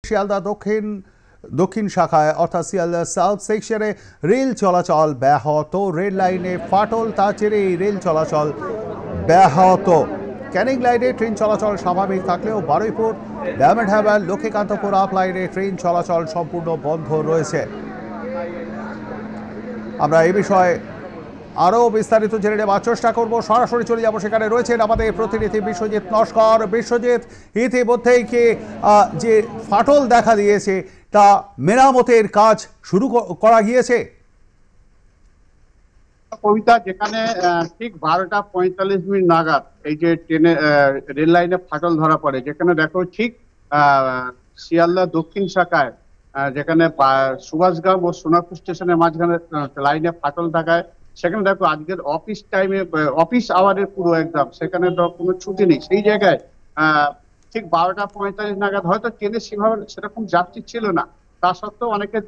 শিয়ালদা দক্ষিণ শাখায় অর্থাৎ শিয়ালদা সাউথ সেকশনে রেল চলাচল ব্যাহত, রেল লাইনে ফাটল, তার জেরে এই রেল চলাচল ব্যাহত। ক্যানিং লাইনে ট্রেন চলাচল স্বাভাবিক থাকলেও বারুইপুর ডায়মন্ড হারবার লক্ষ্মীকান্তপুর আপ লাইনে ট্রেন চলাচল সম্পূর্ণ বন্ধ রয়েছে। আমরা এই বিষয়ে আরও বিস্তারিত জেনে নেওয়ার চেষ্টা করব। সরাসরি চলে যাব, সেখানে রয়েছেন আমাদের প্রতিনিধি বিশ্বজিৎ নস্কর। বিশ্বজিৎ, ইতিমধ্যেই যে ফাটল দেখা দিয়েছে তা মেরামতের কাজ শুরু করা গিয়েছে? কবিতা, যেখানে ঠিক 12:45 নাগাদ এই যে ট্রেনে রেল লাইনে ফাটল ধরা পড়ে, যেখানে দেখো ঠিক শিয়ালদা দক্ষিণ শাখায় যেখানে সুভাষগ্রাম ও সোনারপুর স্টেশনের মাঝখানে লাইনে ফাটল থাকায় সেখানে দেখো আজকের অফিস টাইমে অফিস আওয়ারের পুরো একদম সেখানে তো কোনো ছুটি নেই। সেই জায়গায় ঠিক 12:45 নাগাদ হয়তো ট্রেনে সেরকম যাত্রী ছিল না, তা সত্ত্বেও অনেকে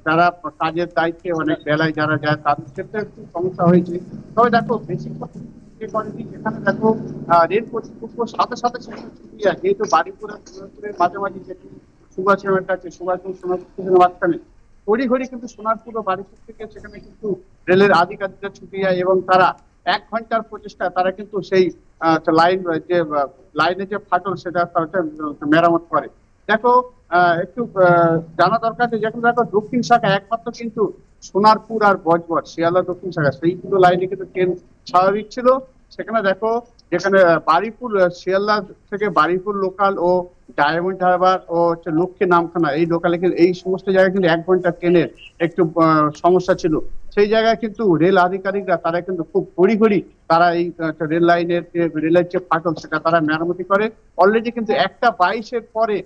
যারা কাজের দায়িত্বে অনেক বেলায় যারা যায় তাদের ক্ষেত্রে একটু সমস্যা হয়েছে। তবে দেখো বেশিরভাগ যেখানে দেখো রেল কর্তৃপক্ষ সাথে সাথে সেখানে ছুটি যায়, যেহেতু বাড়িপুরের মাঝামাঝি যেটি সুভাষগ্রামের কাছে সোনারপুর মাঝখানে তড়িঘড়ি কিন্তু সোনারপুর ও বাড়িপুর থেকে সেখানে কিন্তু রেলের আধিকারিকরা ছুটি যায় এবং তারা 1 ঘন্টার প্রচেষ্টা তারা কিন্তু সেই লাইনে যে ফাটল সেটা মেরামত করে। দেখো একটু জানা দরকার যে যেখানে দেখো দক্ষিণ শাখা একমাত্র কিন্তু সোনারপুর আর বজবজ শিয়ালদা দক্ষিণ শাখা সেইগুলো লাইনে কিন্তু ট্রেন স্বাভাবিক ছিল। সেখানে দেখো যেখানে বারুইপুর শিয়ালদা থেকে বারুইপুর লোকাল ও ডায়মন্ড হারবার ও লক্ষ্মী নামখানা এই লোকালে কিন্তু এই সমস্ত জায়গায় কিন্তু 1 ঘন্টা ট্রেনের একটু সমস্যা ছিল। সেই জায়গায় কিন্তু রেল আধিকারিকরা তারা কিন্তু খুব ঘড়ি তারা এই রেলের যে ফাটল সেটা তারা মেরামতি করে। অলরেডি কিন্তু 1:22 পরে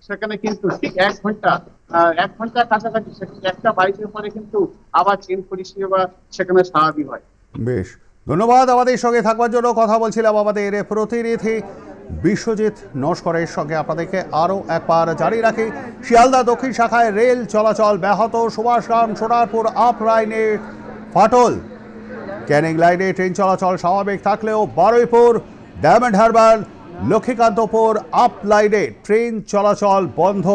সেখানে কিন্তু ঠিক 1 ঘন্টা কাছাকাছি 1:22 পরে কিন্তু আবার ট্রেন পরিষেবা সেখানে স্বাভাবিক হয়। বেশ, ধন্যবাদ আমাদের সঙ্গে থাকবার জন্য। কথা বলছিলাম আমাদের প্রতিনিধি বিশ্বজিৎ নস্করের সঙ্গে। আপনাদেরকে আরও একবার জারি রাখি, শিয়ালদা দক্ষিণ শাখায় রেল চলাচল ব্যাহত, সুভাষগ্রাম সোনারপুর আপ লাইনে ফাটল, ক্যানিং লাইনে ট্রেন চলাচল স্বাভাবিক থাকলেও বারুইপুর ডায়মন্ড হারবার লক্ষ্মীকান্তপুর আপ লাইনে ট্রেন চলাচল বন্ধ।